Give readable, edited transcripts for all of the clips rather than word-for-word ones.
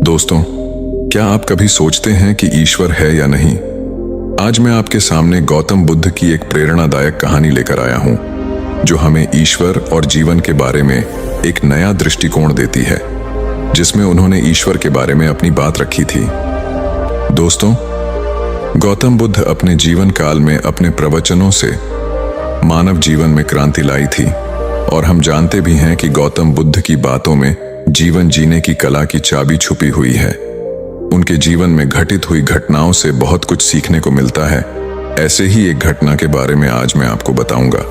दोस्तों, क्या आप कभी सोचते हैं कि ईश्वर है या नहीं? आज मैं आपके सामने गौतम बुद्ध की एक प्रेरणादायक कहानी लेकर आया हूं, जो हमें ईश्वर और जीवन के बारे में एक नया दृष्टिकोण देती है, जिसमें उन्होंने ईश्वर के बारे में अपनी बात रखी थी। दोस्तों, गौतम बुद्ध अपने जीवन काल में अपने प्रवचनों से मानव जीवन में क्रांति लाई थी, और हम जानते भी हैं कि गौतम बुद्ध की बातों में जीवन जीने की कला की चाबी छुपी हुई है। उनके जीवन में घटित हुई घटनाओं से बहुत कुछ सीखने को मिलता है। ऐसे ही एक घटना के बारे में आज मैं आपको बताऊंगा।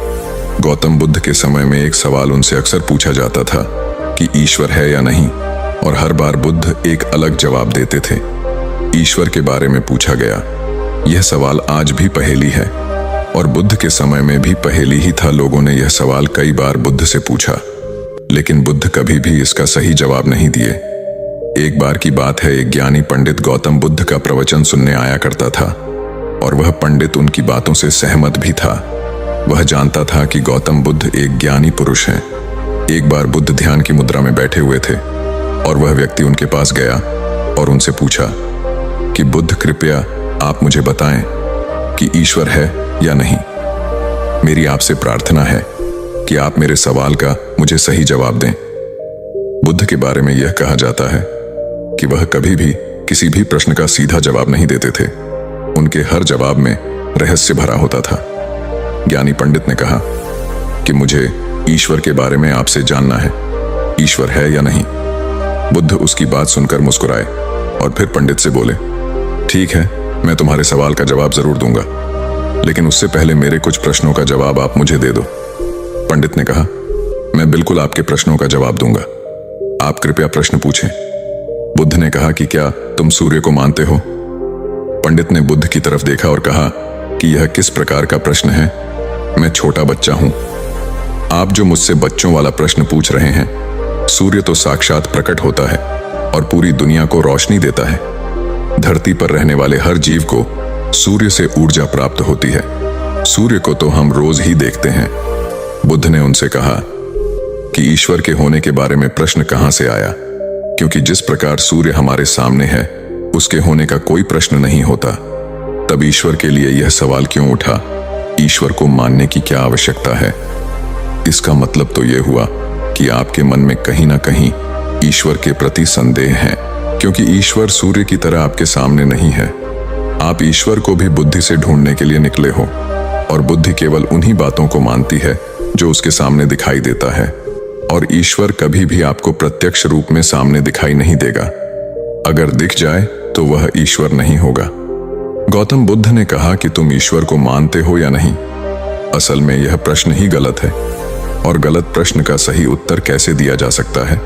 गौतम बुद्ध के समय में एक सवाल उनसे अक्सर पूछा जाता था कि ईश्वर है या नहीं, और हर बार बुद्ध एक अलग जवाब देते थे। ईश्वर के बारे में पूछा गया, यह सवाल आज भी पहेली है, और बुद्ध के समय में भी पहेली ही था। लोगों ने यह सवाल कई बार बुद्ध से पूछा, लेकिन बुद्ध कभी भी इसका सही जवाब नहीं दिए। एक बार की बात है, एक ज्ञानी पंडित गौतम बुद्ध का प्रवचन सुनने आया करता था, और वह पंडित उनकी बातों से सहमत भी था। वह जानता था कि गौतम बुद्ध एक ज्ञानी पुरुष हैं। एक बार बुद्ध ध्यान की मुद्रा में बैठे हुए थे, और वह व्यक्ति उनके पास गया और उनसे पूछा कि बुद्ध, कृपया आप मुझे बताएं कि ईश्वर है या नहीं। मेरी आपसे प्रार्थना है कि आप मेरे सवाल का मुझे सही जवाब दें। बुद्ध के बारे में यह कहा जाता है कि वह कभी भी किसी भी प्रश्न का सीधा जवाब नहीं देते थे। उनके हर जवाब में रहस्य भरा होता था। ज्ञानी पंडित ने कहा कि मुझे ईश्वर के बारे में आपसे जानना है, ईश्वर है या नहीं। बुद्ध उसकी बात सुनकर मुस्कुराए और फिर पंडित से बोले, ठीक है, मैं तुम्हारे सवाल का जवाब जरूर दूंगा, लेकिन उससे पहले मेरे कुछ प्रश्नों का जवाब आप मुझे दे दो। पंडित ने कहा, मैं बिल्कुल आपके प्रश्नों का जवाब दूंगा, आप कृपया प्रश्न पूछें। बुद्ध ने कहा कि क्या तुम सूर्य को मानते हो? पंडित ने बुद्ध की तरफ देखा और कहा कि यह किस प्रकार का प्रश्न है? मैं छोटा बच्चा हूं। आप जो मुझसे बच्चों वाला प्रश्न पूछ रहे हैं, सूर्य तो साक्षात प्रकट होता है और पूरी दुनिया को रोशनी देता है। धरती पर रहने वाले हर जीव को सूर्य से ऊर्जा प्राप्त होती है। सूर्य को तो हम रोज ही देखते हैं। बुद्ध ने उनसे कहा कि ईश्वर के होने के बारे में प्रश्न कहां से आया, क्योंकि जिस प्रकार सूर्य हमारे सामने है, उसके होने का कोई प्रश्न नहीं होता। तब ईश्वर के लिए यह सवाल क्यों उठा, ईश्वर को मानने की क्या आवश्यकता है? इसका मतलब तो यह हुआ कि आपके मन में कहीं ना कहीं ईश्वर के प्रति संदेह है, क्योंकि ईश्वर सूर्य की तरह आपके सामने नहीं है। आप ईश्वर को भी बुद्धि से ढूंढने के लिए निकले हो, और बुद्धि केवल उन्हीं बातों को मानती है जो उसके सामने दिखाई देता है, और ईश्वर कभी भी आपको प्रत्यक्ष रूप में सामने दिखाई नहीं देगा। अगर दिख जाए तो वह ईश्वर नहीं होगा। गौतम बुद्ध ने कहा कि तुम ईश्वर को मानते हो या नहीं। असल में यह प्रश्न ही गलत है, और गलत प्रश्न का सही उत्तर कैसे दिया जा सकता है?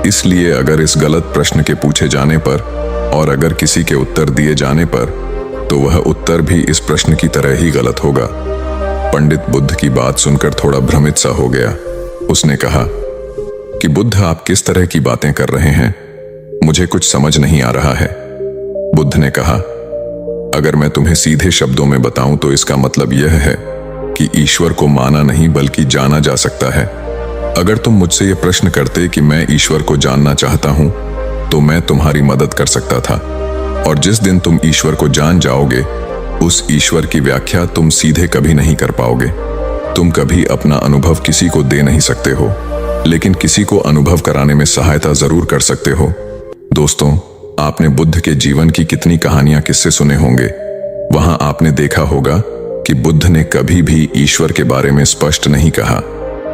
इसलिए अगर इस गलत प्रश्न के पूछे जाने पर और अगर किसी के उत्तर दिए जाने पर, तो वह उत्तर भी इस प्रश्न की तरह ही गलत होगा। पंडित बुद्ध की बात सुनकर थोड़ा भ्रमित सा हो गया। उसने कहा कि बुद्ध, आप किस तरह की बातें कर रहे हैं? मुझे कुछ समझ नहीं आ रहा है। बुद्ध ने कहा, अगर मैं तुम्हें सीधे शब्दों में बताऊं तो इसका मतलब यह है कि ईश्वर को माना नहीं बल्कि जाना जा सकता है। अगर तुम मुझसे यह प्रश्न करते कि मैं ईश्वर को जानना चाहता हूं, तो मैं तुम्हारी मदद कर सकता था, और जिस दिन तुम ईश्वर को जान जाओगे, उस ईश्वर की व्याख्या तुम सीधे कभी नहीं कर पाओगे। तुम कभी अपना अनुभव किसी को दे नहीं सकते हो, लेकिन किसी को अनुभव कराने में सहायता जरूर कर सकते हो। दोस्तों, आपने बुद्ध के जीवन की कितनी कहानियां, किस्से सुने होंगे। वहां आपने देखा होगा कि बुद्ध ने कभी भी ईश्वर के बारे में स्पष्ट नहीं कहा,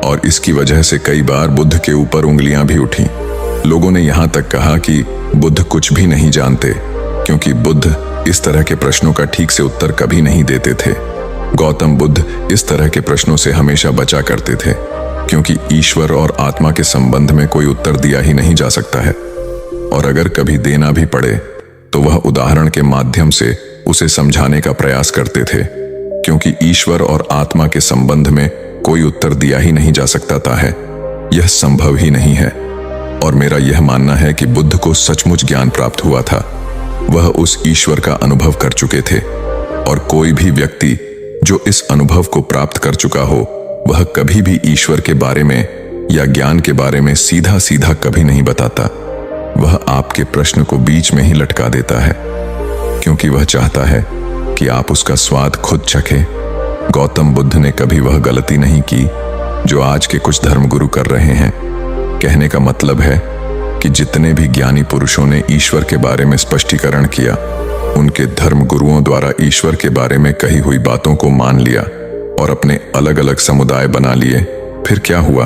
और इसकी वजह से कई बार बुद्ध के ऊपर उंगलियां भी उठी। लोगों ने यहां तक कहा कि बुद्ध कुछ भी नहीं जानते, क्योंकि बुद्ध इस तरह के प्रश्नों का ठीक से उत्तर कभी नहीं देते थे। गौतम बुद्ध इस तरह के प्रश्नों से हमेशा बचा करते थे, क्योंकि ईश्वर और आत्मा के संबंध में कोई उत्तर दिया ही नहीं जा सकता है, और अगर कभी देना भी पड़े तो वह उदाहरण के माध्यम से उसे समझाने का प्रयास करते थे, क्योंकि ईश्वर और आत्मा के संबंध में कोई उत्तर दिया ही नहीं जा सकता है। यह संभव ही नहीं है। और मेरा यह मानना है कि बुद्ध को सचमुच ज्ञान प्राप्त हुआ था। वह उस ईश्वर का अनुभव कर चुके थे, और कोई भी व्यक्ति जो इस अनुभव को प्राप्त कर चुका हो, वह कभी भी ईश्वर के बारे में या ज्ञान के बारे में सीधा सीधा कभी नहीं बताता। वह आपके प्रश्न को बीच में ही लटका देता है, क्योंकि वह चाहता है कि आप उसका स्वाद खुद चखें। गौतम बुद्ध ने कभी वह गलती नहीं की जो आज के कुछ धर्मगुरु कर रहे हैं। कहने का मतलब है कि जितने भी ज्ञानी पुरुषों ने ईश्वर के बारे में स्पष्टीकरण किया, उनके धर्मगुरुओं द्वारा ईश्वर के बारे में कही हुई बातों को मान लिया और अपने अलग अलग समुदाय बना लिए। फिर क्या हुआ,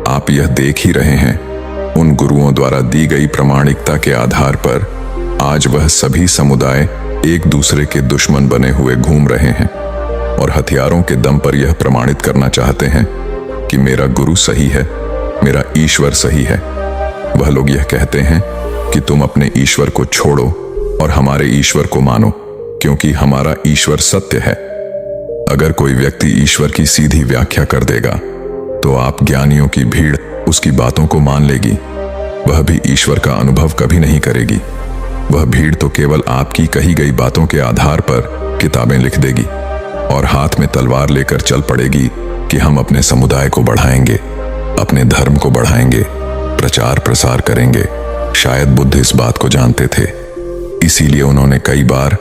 आप यह देख ही रहे हैं। उन गुरुओं द्वारा दी गई प्रामाणिकता के आधार पर आज वह सभी समुदाय एक दूसरे के दुश्मन बने हुए घूम रहे हैं और हथियारों के दम पर यह प्रमाणित करना चाहते हैं कि मेरा गुरु सही है, मेरा ईश्वर सही है। वह लोग यह कहते हैं कि तुम अपने ईश्वर को छोड़ो और हमारे ईश्वर को मानो, क्योंकि हमारा ईश्वर सत्य है। अगर कोई व्यक्ति ईश्वर की सीधी व्याख्या कर देगा तो आप ज्ञानियों की भीड़ उसकी बातों को मान लेगी। वह भी ईश्वर का अनुभव कभी नहीं करेगी। वह भीड़ तो केवल आपकी कही गई बातों के आधार पर किताबें लिख देगी और हाथ में तलवार लेकर चल पड़ेगी कि हम अपने समुदाय को बढ़ाएंगे, अपने धर्म को बढ़ाएंगे, प्रचार प्रसार करेंगे। शायद बुद्ध इस बात को जानते थे, इसीलिए उन्होंने कई बार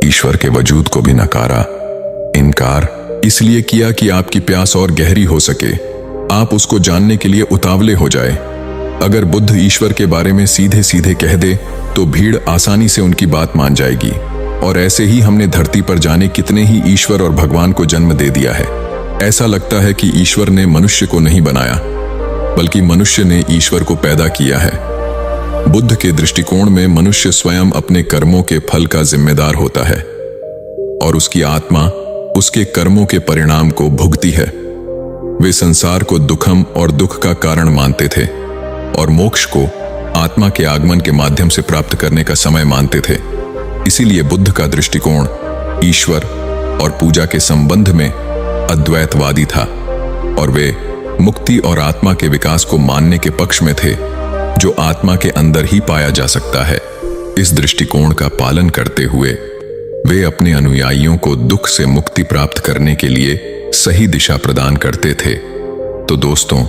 ईश्वर के वजूद को भी नकारा। इनकार इसलिए किया कि आपकी प्यास और गहरी हो सके, आप उसको जानने के लिए उतावले हो जाए। अगर बुद्ध ईश्वर के बारे में सीधे सीधे कह दे तो भीड़ आसानी से उनकी बात मान जाएगी। और ऐसे ही हमने धरती पर जाने कितने ही ईश्वर और भगवान को जन्म दे दिया है। ऐसा लगता है कि ईश्वर ने मनुष्य को नहीं बनाया, बल्कि मनुष्य ने ईश्वर को पैदा किया है। बुद्ध के दृष्टिकोण में मनुष्य स्वयं अपने कर्मों के फल का जिम्मेदार होता है और उसकी आत्मा उसके कर्मों के परिणाम को भुगती है। वे संसार को दुखम और दुख का कारण मानते थे और मोक्ष को आत्मा के आगमन के माध्यम से प्राप्त करने का समय मानते थे। इसीलिए बुद्ध का दृष्टिकोण ईश्वर और पूजा के संबंध में अद्वैतवादी था और वे मुक्ति और आत्मा के विकास को मानने के पक्ष में थे, जो आत्मा के अंदर ही पाया जा सकता है। इस दृष्टिकोण का पालन करते हुए वे अपने अनुयायियों को दुख से मुक्ति प्राप्त करने के लिए सही दिशा प्रदान करते थे। तो दोस्तों,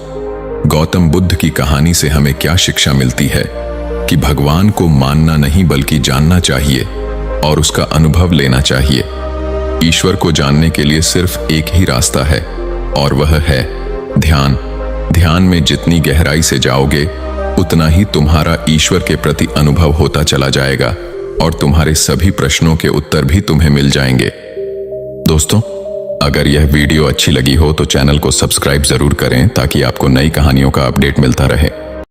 गौतम बुद्ध की कहानी से हमें क्या शिक्षा मिलती है कि भगवान को मानना नहीं बल्कि जानना चाहिए और उसका अनुभव लेना चाहिए। ईश्वर को जानने के लिए सिर्फ एक ही रास्ता है और वह है ध्यान। ध्यान में जितनी गहराई से जाओगे उतना ही तुम्हारा ईश्वर के प्रति अनुभव होता चला जाएगा और तुम्हारे सभी प्रश्नों के उत्तर भी तुम्हें मिल जाएंगे। दोस्तों, अगर यह वीडियो अच्छी लगी हो तो चैनल को सब्सक्राइब जरूर करें ताकि आपको नई कहानियों का अपडेट मिलता रहे।